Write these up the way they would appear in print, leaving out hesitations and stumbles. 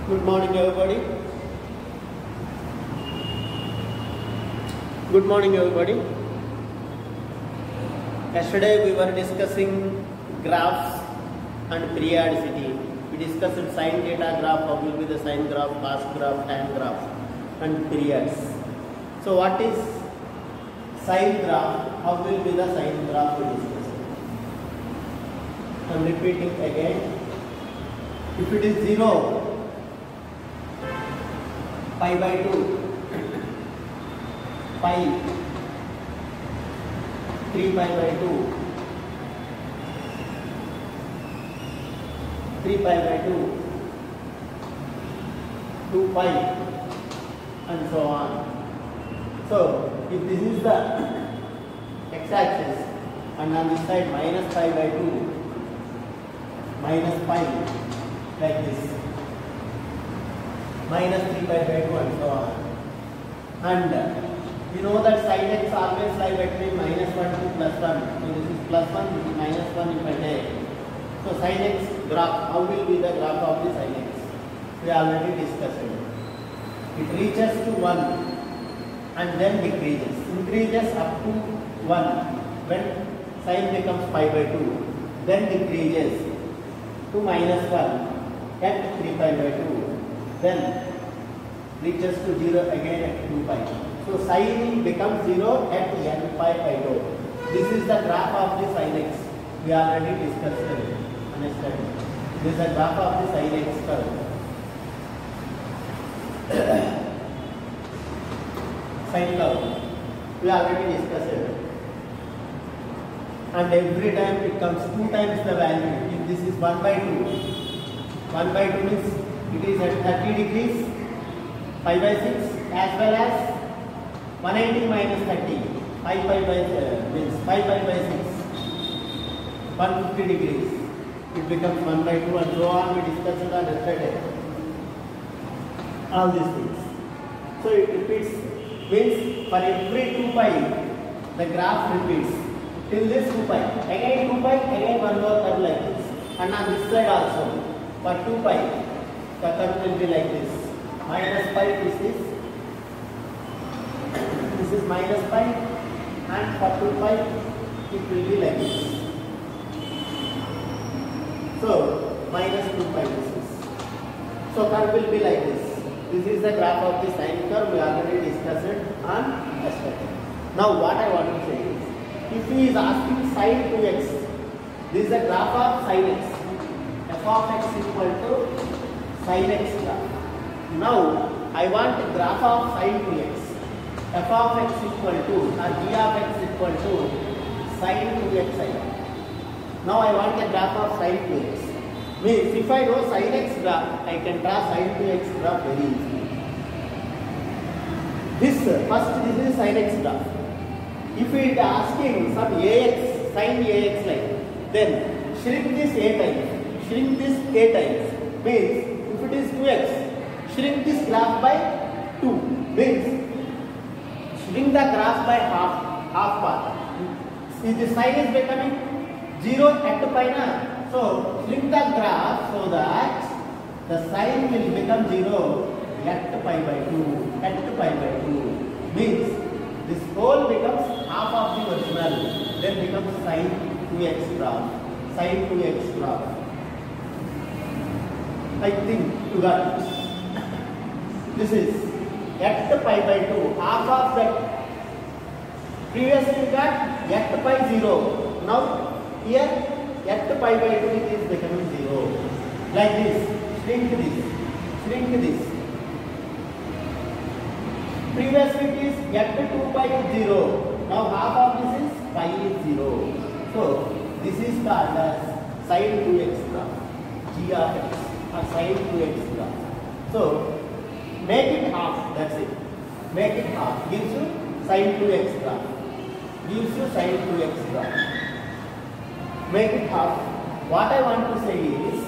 Good morning, everybody. Good morning, everybody. Yesterday we were discussing graphs and periodicity. We discussed sine theta graph, how will be the sine graph, cos graph, tan graph, and periods. So, what is sine graph? How will be the sine graph? We discussed. I am repeating again. If it is 0, pi by 2, pi, 3 pi by 2, 3 pi by 2, 2 pi, and so on. So, if this is the x-axis and on this side minus pi by 2, minus pi, like this, minus 3 pi by 2 and so on. And you know that sin x always lie between minus 1 to plus 1. So this is plus 1, this is minus 1 if I take. So sin x graph, how will be the graph of the sin x? We already discussed it. It reaches to 1 and then decreases. Increases up to 1 when sin becomes pi by 2. Then decreases to minus 1 at 3 pi by 2. Then reaches to 0 again at 2 pi. So sin becomes 0 at n pi by 2. This is the graph of the sin x. We already discussed it. Understand? This is the graph of the sin x curve. Sine curve. We already discussed it. And every time it comes 2 times the value. If this is 1 by 2, 1 by 2 means it is at 30 degrees, pi by 6, as well as 180 minus 30, pi means pi by 6, 150 degrees. It becomes 1 by 2 and so on. We discussed it on yesterday. All these things. So it repeats, means for every 2 pi, the graph repeats till this 2 pi. Again 2 pi, again one more curve like this. And on this side also, for 2 pi, the curve will be like this. Minus pi is this. This is minus pi, and for 2 pi, it will be like this. So, minus 2 pi this is. So, curve will be like this. This is the graph of the sine curve. We already discussed it on yesterday. Now, what I want to say is, if he is asking sine 2x, this is the graph of sine x. F of x equal to sin x graph. Now, I want the graph of sin 2x. F of x equal to, or g of x equal to sin 2x. Now, I want the graph of sin 2x. Means, if I know sin x graph, I can draw sin 2x graph very easily. This is sin x graph. If it is asking some ax, sin ax like, then shrink this a times. Shrink this a times. Means, if it is 2x, shrink this graph by 2. Means, shrink the graph by half part. See, the sine is becoming 0 at pi na. So, shrink the graph so that the sine will become 0 at pi by 2. At pi by 2. Means, this whole becomes half of the original. Then becomes sin 2x graph. Sin 2x graph. I think you got this. This is at pi by 2, half of that. Previously we got at pi 0. Now here at pi by 2 it is becoming 0. Like this. Shrink this. Shrink this. Previously it is at 2 pi is 0. Now half of this is pi is 0. So this is called as sin 2x graph. G of x. Or sin 2x graph. So, make it half, that's it. Make it half, gives you sin 2x graph. Gives you sin 2x graph. Make it half. What I want to say is,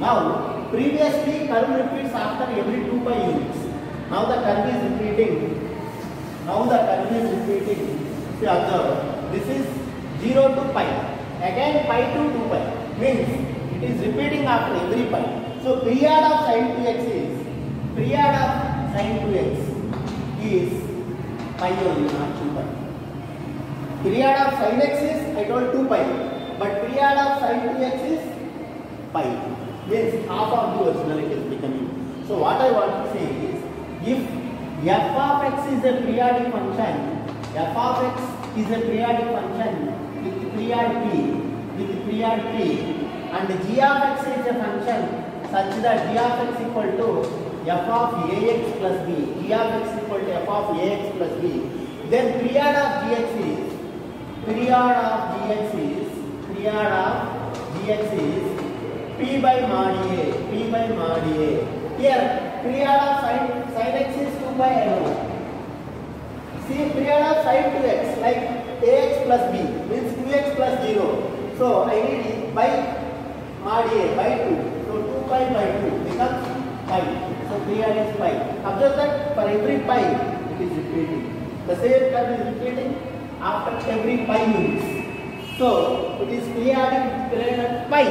now, previously curve repeats after every 2 pi units. Now the curve is repeating. Now the curve is repeating. See, observe. This is 0 to pi. Again pi to 2 pi. Means, it is repeating after every pi. So, period of sin 2x is period of sin 2x is pi only, not 2 pi. Period of sin x is, I told 2 pi, but period of sin 2x is pi. Means half of the original it is becoming. So what I want to say is, if f of x is a periodic function, f of x is a periodic function with period p, and g of x is a function such that g of x equal to f of ax plus b, g of x equal to f of ax plus b, then period of gx is p by mod a, Here period of sin x is 2 by I know. See, period of sin 2x like ax plus b means 2x plus 0. So I need by mod a by 2. So 2 pi by 2 becomes pi. So period is pi. Observe that for every pi it is repeating. The same term is repeating after every pi units. So it is period of pi.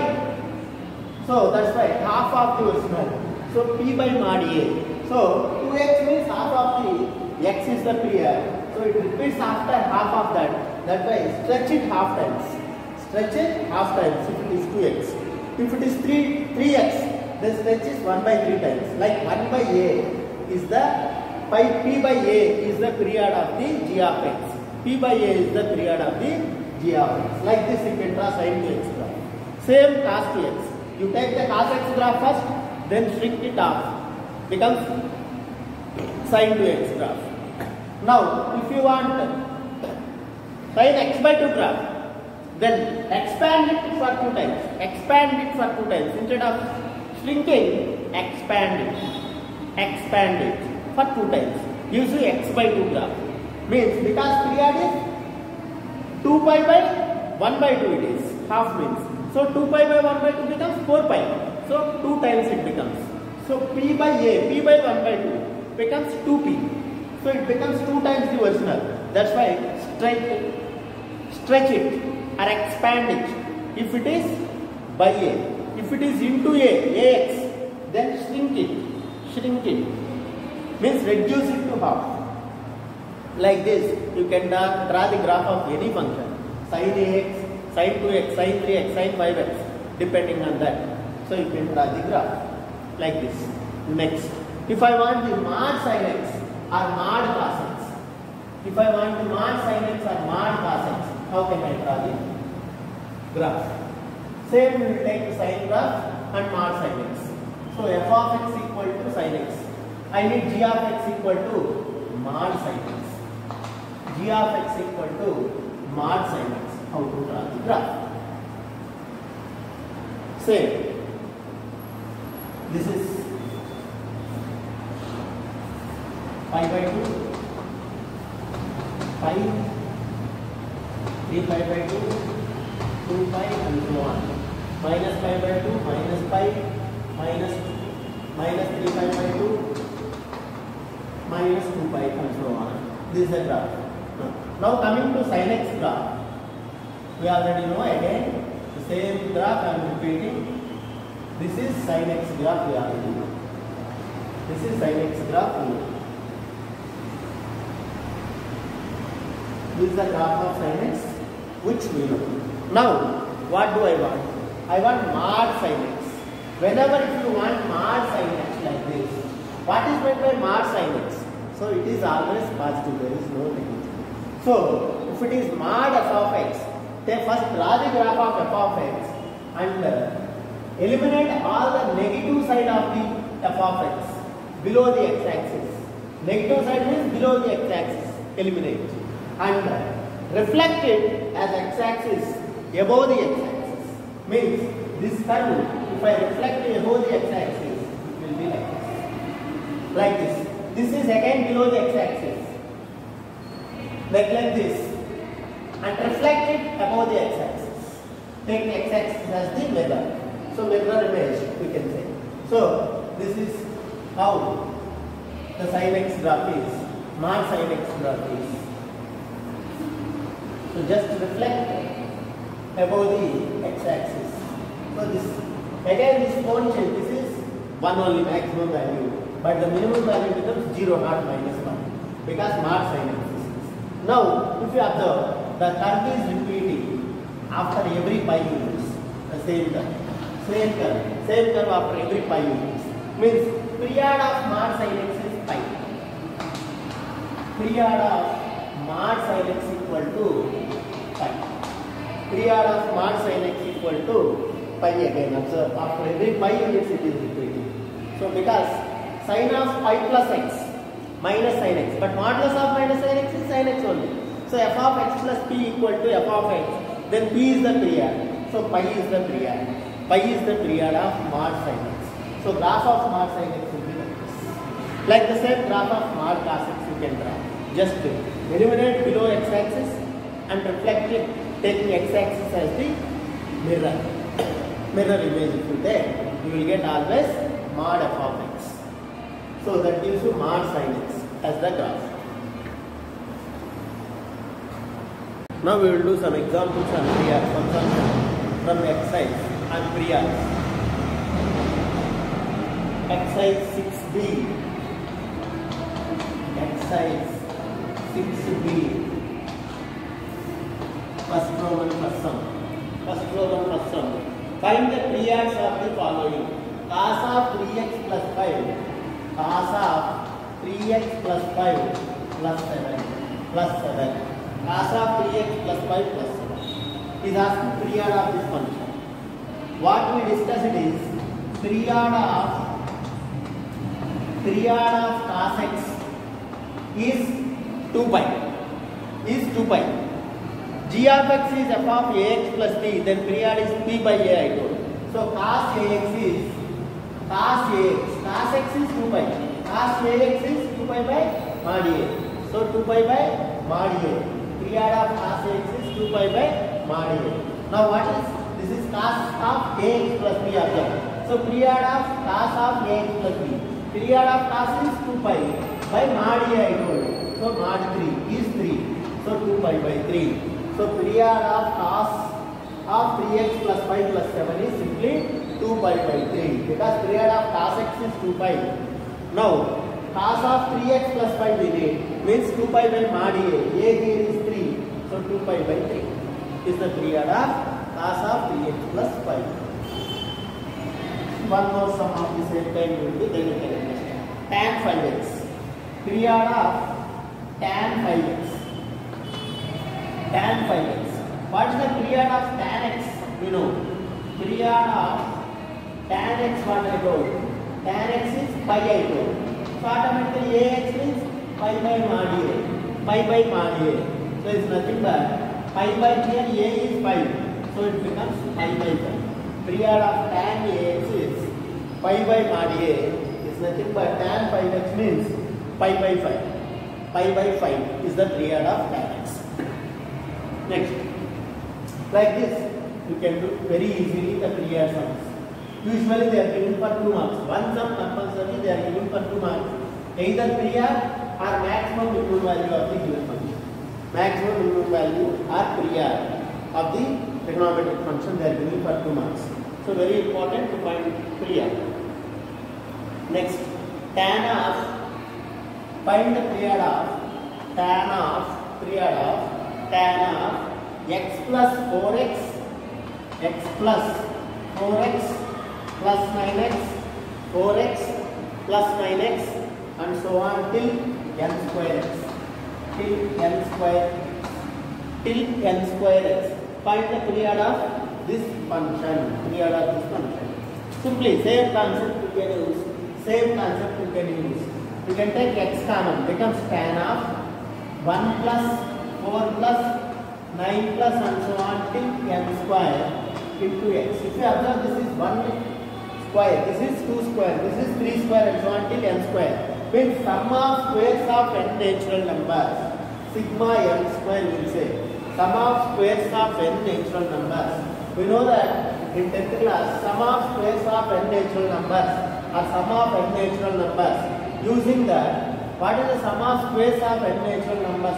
So that's why half of the original. So p by mod a. So 2x means half of the x is the period. So it repeats after half of that. That's why stretch it half times. If it is 2x. If it is 3x, then stretch is 1 by 3 times. Like 1 by a is the p by a is the period of the g of x. P by a is the period of the g of x. Like this you can draw sin 2x graph. Same cos 2x. You take the cos x graph first, then shrink it off. Becomes sin 2x graph. Now, if you want sin x by 2 graph, then expand it for 2 times. Instead of shrinking, expand it for 2 times. Gives you x by 2 graph. Means because period is 2 pi by 1 by 2 it is. Half means. So 2 pi by 1 by 2 becomes 4 pi. So 2 times it becomes. So p by 1 by 2 becomes 2p. So it becomes 2 times the original. That's why stretch it or expand it. If it is by a, if it is into ax, then shrink it. Means reduce it to half. Like this, you can draw the graph of any function. Sin ax, sin 2x, sin 3x, sin 5x, depending on that. So you can draw the graph like this. Next, if I want the mod sin x or mod cos x, how can I draw the graph? Same we will take the sin graph and mod sin x. So f of x equal to sin x. I need g of x equal to mod sin x. G of x equal to mod sin x. How to draw the graph? Same. This is pi by 2, pi, 3 pi by 2, 2 pi and so on. Minus pi by 2, minus pi, minus 3 pi by 2, minus 2 pi and so on. This is the graph. Now coming to sin x graph. We already know again the same graph I am repeating. This is sin x graph we already know. This is sin x graph. This is the graph of sin x which we know. Now what do I want? I want mod sin x. Whenever if you want mod sin x like this, what is meant by mod sin x? So it is always positive, there is no negative. So if it is mod f of x, then first draw the graph of f of x and eliminate all the negative side of the f of x below the x-axis. Negative side means below the x-axis. Eliminate. And reflect it as x-axis above the x-axis. Means this curve, if I reflect it above the x-axis, it will be like this. Like this. This is again below the x-axis. Like this. And reflect it above the x-axis. Take the x-axis as the mirror. So mirror image we can say. So this is how the sin x graph is. Mod sin x graph is. So just reflect above the x-axis. So this again this cone shape. This is one only maximum value. but the minimum value becomes 0, not minus 1, because mod sin x is this. Now, if you observe, the curve is repeating after every pi units, the same curve after every pi units. Means period of mod sin x is pi. Period of mod sin x equal to pi. Period of mod sin x equal to pi again. Observe, after every pi units it is repeating. So because sin of pi plus x minus sin x, but modulus of minus sin x is sin x only. So f of x plus p equal to f of x. Then p is the period. So pi is the period. Pi is the period of mod sin x. So graph of mod sin x will be like this. Like the same graph of mod cos x you can draw. Just eliminate below x axis and reflect it, taking x axis as the mirror image. If you take, you will get always mod f of x. So that gives you mod sin x as the graph. Now we will do some examples on prior from exercise on prior. Exercise 6b. Exercise 6b. First Roman first sum. Find the periods of the following: cos of 3x plus 5, cos of 3x plus 5 plus 7, cos of 3x plus 5 plus 7. Is asking period of this function. What we discussed is period of cos x is 2 pi. G of x is f of ax plus b, then period is p by a, I told. So cos ax is cos x is 2 pi. Cos ax is 2 pi by mod a. So 2 pi by mod a. Period of cos ax is 2 pi by mod a. Now what is this? Is cos of ax plus b observed. So period of cos of ax plus b. Period of cos is 2 pi by mod a, I told. So mod 3 is 3. So 2 pi by 3. So period of cos of 3x plus 5 plus 7 is simply 2 pi by 3, because period of cos x is 2 pi. Now cos of 3x plus 5 we need, means 2 pi by mod a. A here is 3, so 2 pi by 3 is the period of cos of 3x plus 5. One more sum of the same kind will be, then you can understand. Tan 5x. Period of tan 5x. Tan 5x. What is the period of tan x? We know. Period of tan x, what I told? Tan x is pi, I told. So automatically ax means pi by mod a. Pi by mod a. So it's nothing but pi by here a is 5. So it becomes pi by 5. Period of tan ax is pi by mod a. Is nothing but tan 5x means pi by 5. Pi by 5 is the period of tan x. Next, like this, you can do very easily the period sums. Usually they are given for 2 marks. One sum compulsory they are given for 2 marks. Either period or maximum minimum value of the given function. Maximum minimum value or period of the trigonometric function they are given for 2 marks. So very important to find period. Next, find the period of tan of x plus 4x, x plus 4x plus 9x, 4x plus 9x, and so on till n square x. Till n square x. Find the period of this function. Simply same concept you can use. You can take x common, becomes tan of 1 plus 4 plus 9 plus and so on till n square into x. If you observe, this is 1 square, this is 2 square, this is 3 square and so on till n square. When sum of squares of n natural numbers, sigma n square will say. Sum of squares of n natural numbers. We know that in 10th class, sum of squares of n natural numbers or sum of n natural numbers. Using that, what is the sum of squares of n natural numbers?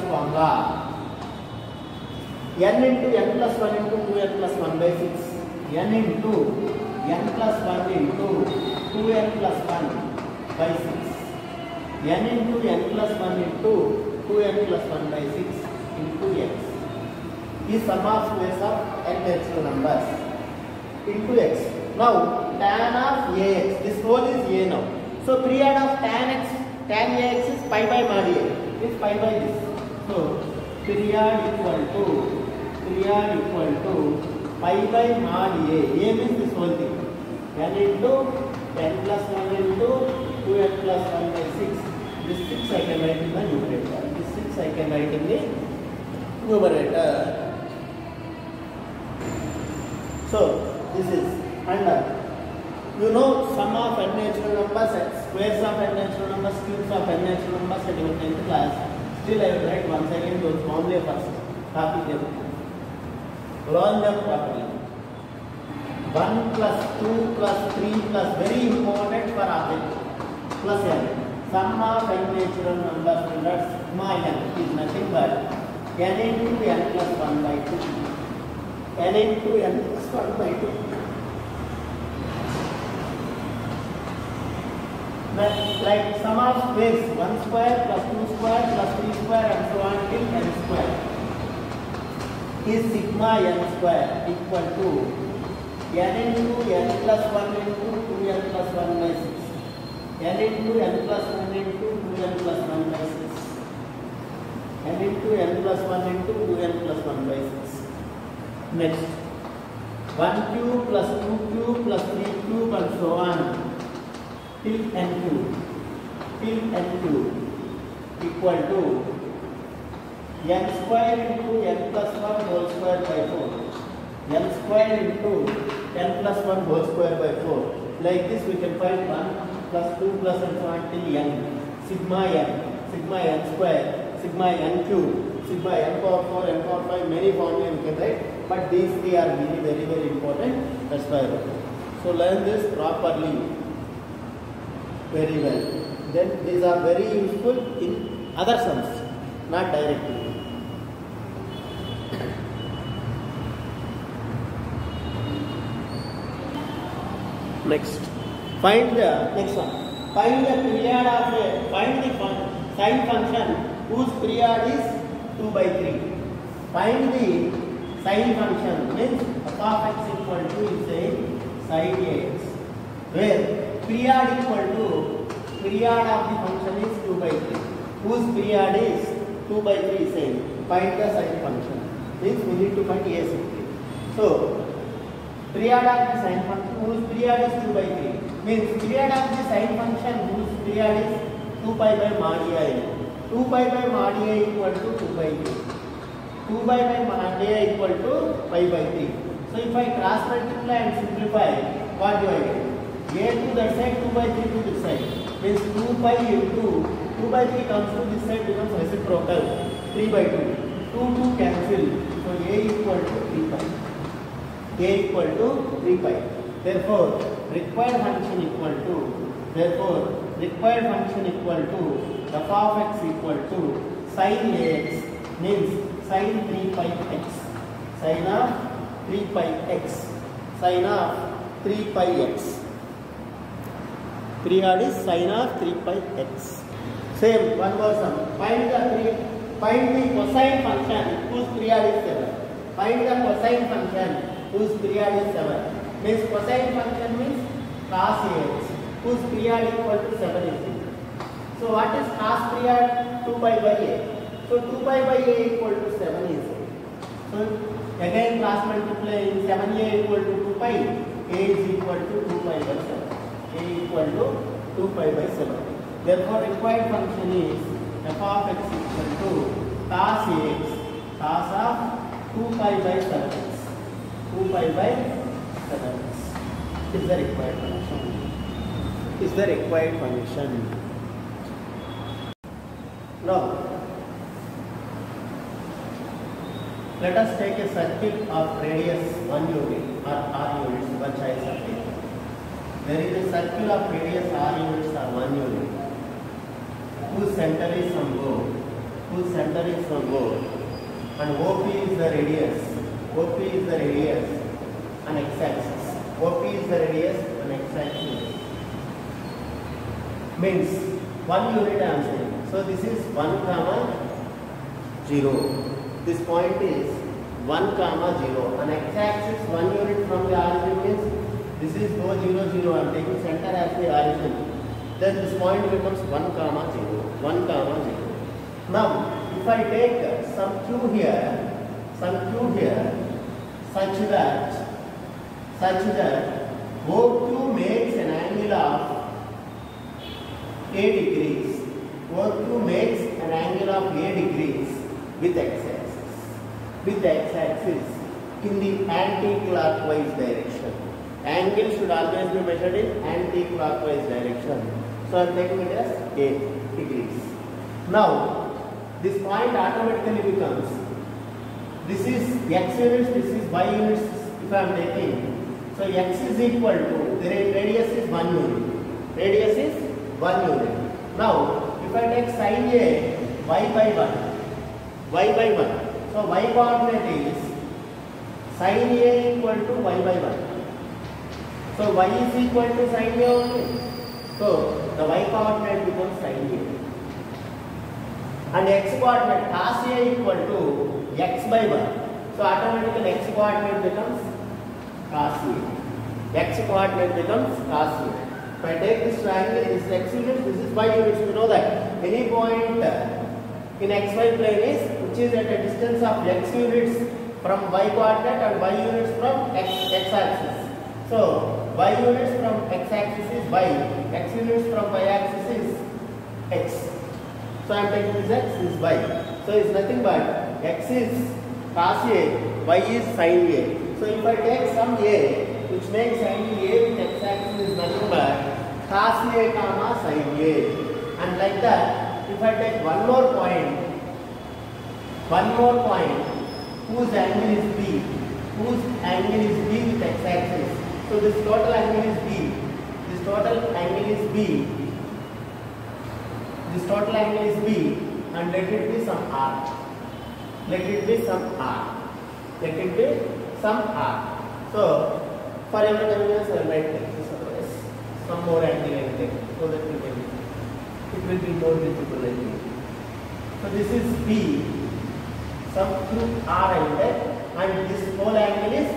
N into n plus 1 into 2n plus 1 by 6. N into n plus 1 into 2n plus 1 by 6. n into n plus 1 into 2n plus 1 by 6 into x is sum of squares of n natural numbers into x. Now tan of ax, this whole is a now. So period of tan ax is pi by mod a, is pi by this. So period equal to pi by mod a. A means this whole thing. n into n plus 1 into 2n plus 1 by 6. This 6 I can write in the numerator. This 6 I can write in the numerator. So this is under. You know sum of n natural numbers, squares of n natural numbers, cubes of n natural numbers at your 10th class. Still I will write once again those formulae first. Copy them. Learn them properly. 1 plus 2 plus 3 plus very important for object plus n. Sum of n natural numbers under sigma n is nothing but n into n plus 1 by 2. n into n plus 1 by 2. Like sum of squares 1 square plus 2 square plus 3 square and so on till n square is sigma n square equal to n into n plus 1 into 2n plus 1 by 6. n into n plus 1 into 2n plus 1 by 6. n into n plus 1 into 2n plus 1 by 6. Next, 1 cube plus 2 cube plus 3 cube and so on till n cube equal to n square into n plus 1 whole square by 4. n square into n plus 1 whole square by 4. Like this we can find 1 plus 2 plus and so on till n. Sigma n square, sigma n cube, sigma n power 4, n power 5, many formulas you can write. But these three are very very important. That's why. So learn this properly, very well. Then these are very useful in other sums, not directly. Next, find the next one. Find the period of find the sine function whose period is 2 by 3. Find the sine function means f of x equal to say sin x, where period equal to period of the function is 2 by 3. Whose period is 2 by 3 same. Find the sine function. Means we need to find a simply. So period of the sine function whose period is 2 by 3 means period of the sine function whose period is 2 pi by mod a. 2 pi by mod a equal to 2 by 3. 2 pi by mod a equal to pi by 3. So if I cross multiply and simplify, what do I get? A to that side, 2 by 3 to this side. Means 2 pi into 2 by 3 comes to this side becomes reciprocal 3 by 2. 2 cancel. So a equal to 3 pi. A equal to 3 pi. Therefore required function equal to f of x equal to sin ax means sin 3 pi x. Sin of 3 pi x. Sin of 3 pi x. Period is sin of 3 pi x. Same one more sum. Find the cosine function whose period is 7. Find the cosine function whose period is 7. Means cosine function means cos ax whose period equal to 7 is given. So what is cos period? 2 pi by a. So 2 pi by a equal to 7 is given. So again cross multiply in 7a equal to 2 pi. A is equal to 2 pi by 7. A equal to 2 pi by 7. Therefore required function is f of x equal to cos ax, cos of 2 pi by 7x. 2 pi by 7x is the required function. Now let us take a circle of radius 1 unit or r units, one choice of it. There is a circle of radius r units or 1 unit whose center is from O. And OP is the radius. On x-axis. OP is the radius on x-axis. Means 1 unit I am saying. So this is 1 comma 0. This point is 1 comma 0. On x-axis 1 unit from the origin means this is go 0 0. I am taking center as the origin. Then this point becomes 1 comma 0. 1 comma 0. Now if I take some q here, such that OQ makes an angle of A degrees. OQ makes an angle of A degrees with x-axis. With the x-axis in the anti-clockwise direction. Angle should always be measured in anti-clockwise direction. So I am taking it as A degrees. Now this point automatically becomes, this is x units, this is y units if I am taking. So x is equal to, the radius is 1 unit. Radius is 1 unit. Now if I take sin A, y by 1. So y coordinate is sin A equal to y by 1. So y is equal to sin A only. So the y coordinate becomes sin A. And x coordinate cos A equal to x by 1. So automatically x coordinate becomes cos A. X coordinate becomes cos A. If I take this triangle, this is x units, this is y units. We know that any point in xy plane is which is at a distance of x units from y coordinate and y units from x axis. So y units from x axis is y, x units from y axis is x. So I am taking this x, this y. So it's nothing but x is cos A, y is sin A. So if I take some A, which makes angle A with x axis is nothing but cos A comma sin A. And like that, if I take one more point whose angle is B, with x axis. So this total angle is B. This total angle is B, and let it be some R. Let it be some R. So for every convenience I will write like this, otherwise some more angle I will take so that it will be more visible like this. So this is B, some through R I will take, and this whole angle is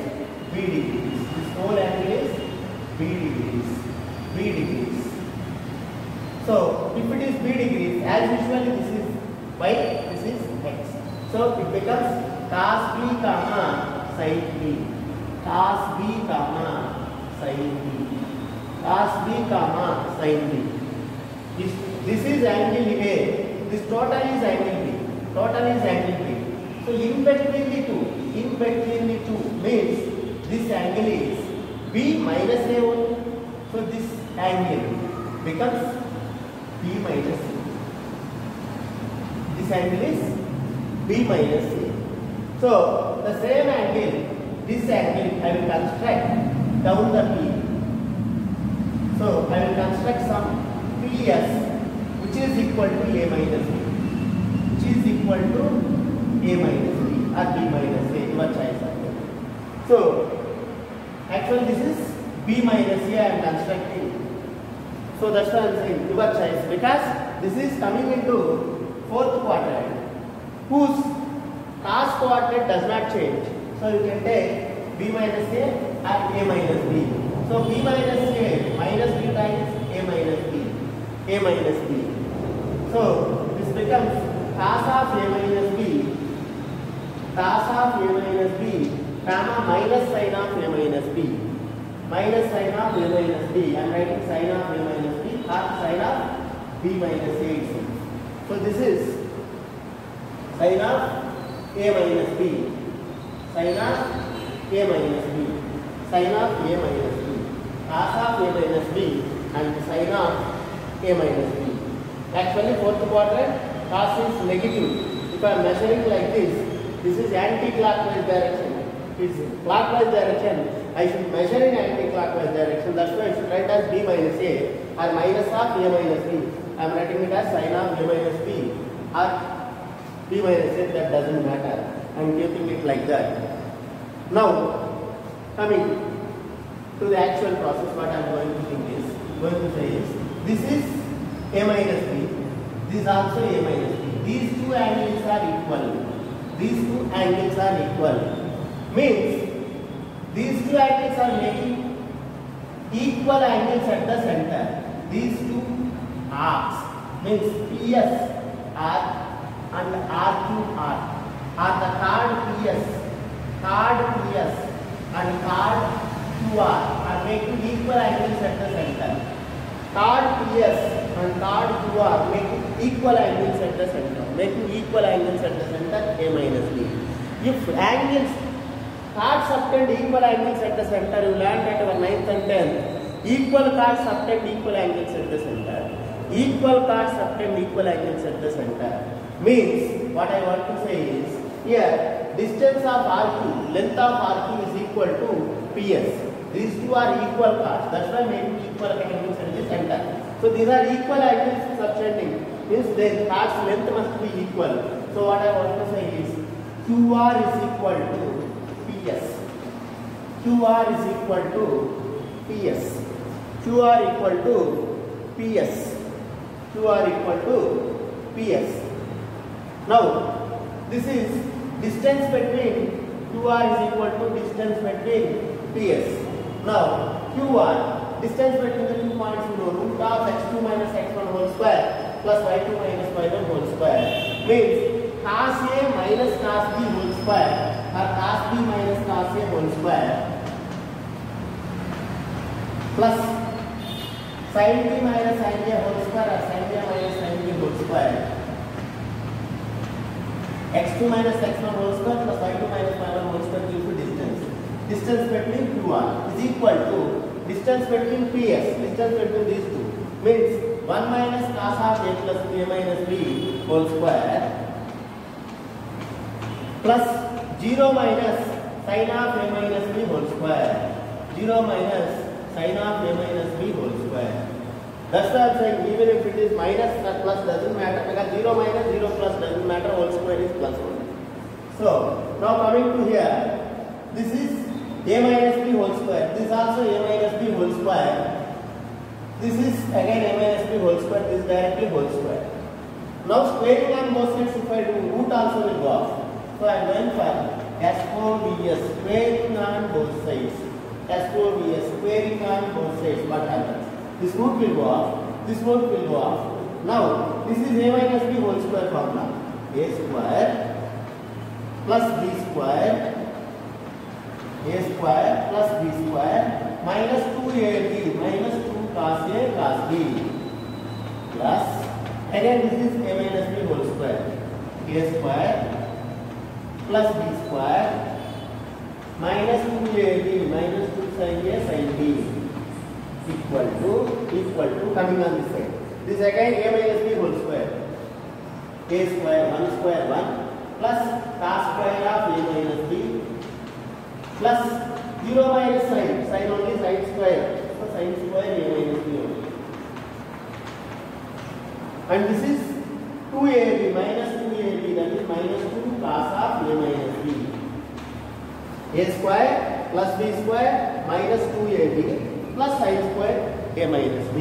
B degrees. This whole angle is B degrees. So if it is B degrees, as usually this is y, this is x. So it becomes cos B comma sin B. Cos B comma sin B. This is angle A. This total is angle B. So in between the two means this angle is B minus A only. So this angle becomes B minus A. This angle is B minus A. So the same angle, this angle I will construct down the P. So I will construct some PS which is equal to A minus B. Or B minus A, your choice. So actually this is B minus A I am constructing. So that's why I am saying your choice, because this is coming into fourth quadrant whose cos coordinate does not change. So you can take B minus A or A minus B. So B minus A minus B times A minus B. So this becomes cos of A minus B comma minus sin of A minus B. I am writing sin of A minus B or sin of B minus A itself. So this is sin of A minus B. Cos of A minus B and sin of A minus B. Actually fourth quadrant cos is negative. If I am measuring like this is anti-clockwise direction. It's clockwise direction. I should measure in anti-clockwise direction. That's why I should write as B minus A or minus of A minus B. I am writing it as sin of A minus B or B minus A. That doesn't matter. I am keeping it like that. Now coming to the actual process, what I am going to say is this is A minus B. This is also A minus B. These two angles are equal. These two angles are equal. Means these two angles are making equal angles at the center. These two arcs means PS arc and RQR are the chord PS and chord QR are making equal angles at the center. Chord PS and chord QR making equal angles at the center. A minus B. If angles chords subtend equal angles at the center, you learned at our 9th and 10th. Equal chords subtend equal angles at the center. Equal chords subtend equal angles at the center. Means what I want to say is here distance of RQ, length of RQ is equal to PS. These two are equal chords. That's why making equal angles at the center. So these are equal angles subtending. Means their chord's length must be equal. So what I want to say is QR is equal to PS. QR is equal to PS. QR equal to PS. QR equal to PS. Now, this is distance between QR is equal to distance between PS. Now, QR, distance between the 2 points you know, root of x2 minus x1 whole square plus y2 minus y1 whole square means cos A minus cos B whole square or cos B minus cos A whole square plus sin B minus sin A whole square or sin A minus sin B whole square x2 minus x1 whole square plus y2 minus y1 whole square gives you distance. Distance between QR is equal to distance between PS, distance between these two means 1 minus cos of A plus A minus B whole square plus 0 minus sin of A minus B whole square. 0 minus sin of A minus B whole square. That's why I am saying even if it is minus or plus doesn't matter because 0 minus 0 plus doesn't matter, whole square is plus 1. So now coming to here, this is A minus B whole square. This is also A minus B whole square. This is again A minus B whole square. This is directly whole square. Now squaring on both sides, if I do, root also will go off. So I am going for S4BS, squaring on both sides. S4BS, squaring on both sides. What happens? This root will go off. This root will go off. Now this is A minus B whole square formula. A square plus B square. A square plus B square minus 2AB minus 2 cos A cos B plus again this is A minus B whole square. A square plus B square minus 2AB minus 2 sin A sin B equal to coming on this side. This again A minus B whole square. A square 1 square 1 plus cos square of A minus B plus 0 minus sin only sin square. So sin square A minus B only. And this is 2AB minus 2AB, that is minus 2 cos of A minus B. A square plus B square minus 2AB plus sin square A minus B.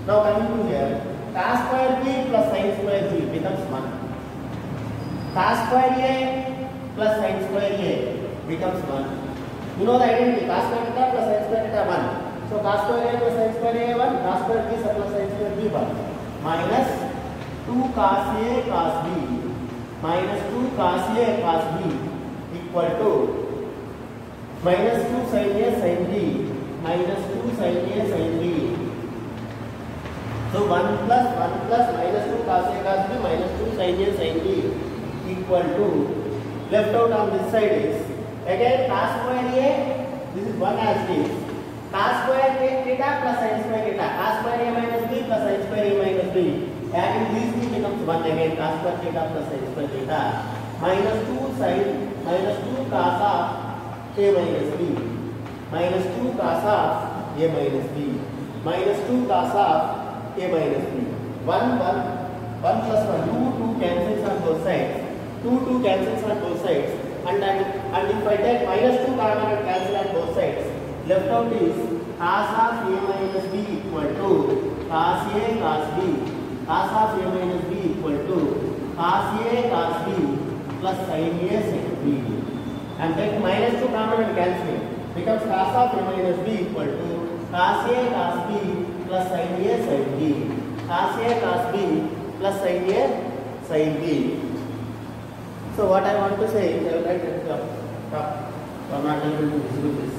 Now coming to here, cos square B plus sin square B becomes 1. Cos square A plus sin square A becomes 1. You know the identity, cos square theta plus sin square theta 1. So cos square A plus sin square A 1, cos square B plus sin square B 1. Minus 2 cos A cos B minus 2 cos A cos B equal to minus 2 sin A sin B minus 2 sin A sin B. So 1 plus minus 2 cos A cos B minus 2 sin A sin B equal to, left out on this side is again cos square A, this is 1 as it is, cos square A theta plus sin square theta, cos square A minus B plus sin square A minus B, adding these two becomes 1 again, cos square theta plus sin square theta, minus 2 cos of A minus B, minus 2 cos of A minus B, minus 2 cos of A minus B, 1 plus 1, 2 cancels on both sides, 2 cancels on both sides, and if I take minus 2 common and cancel on both sides, left out is cos of A minus B equal to cos A cos B cos of A minus B equal to cos A cos B plus sin A sin B. I am taking minus 2 common and cancelling. Becomes cos of A minus B equal to cos A cos B plus sin A sin B. Cos A cos B plus sin A sin B. So what I want to say is, I will write at the top. I am not able to distribute this.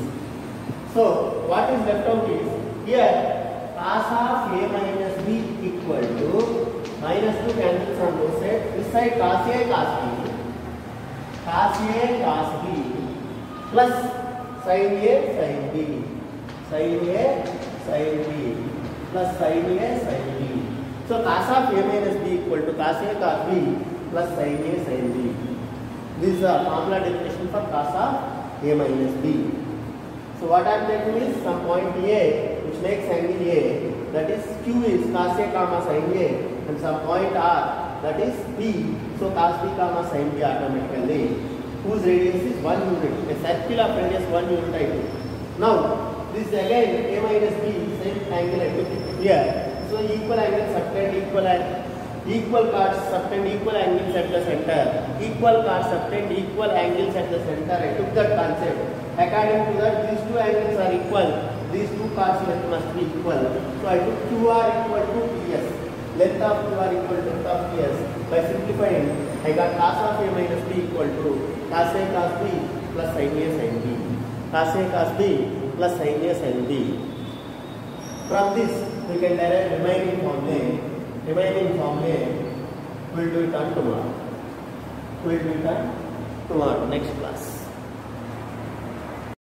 So what is left out is, here cos of A minus B equal to minus 2 cancels on both sides. This side cos A cos B. Cos A cos B plus sin A sin B. Sin A sin B plus sin A sin B. So cos of A minus B equal to cos A cos B plus sin A sin B. This is a formula definition for cos of A minus B. So what I am taking is some point A which makes angle A, that is Q is cos A comma sin A, and some point R, that is B, so cos B comma sin B automatically, whose radius is 1 unit. A circle of radius 1 unit I took. Now this again A minus B, same angle I took here. So equal angles subtend equal chords subtend equal angles at the center. Equal chords subtend equal angles at the center. I took that concept. According to that, these two angles are equal. These two chords length must be equal. So I took QR equal to PS. Length of QR equal to length of PS. By simplifying, I got cos of A minus B equal to cos A cos B plus sin A sin B. Cos A cos B plus sin A sin B. From this, we can derive remaining formula. Remaining formula, we will do it on tomorrow. We will do it on tomorrow, next class.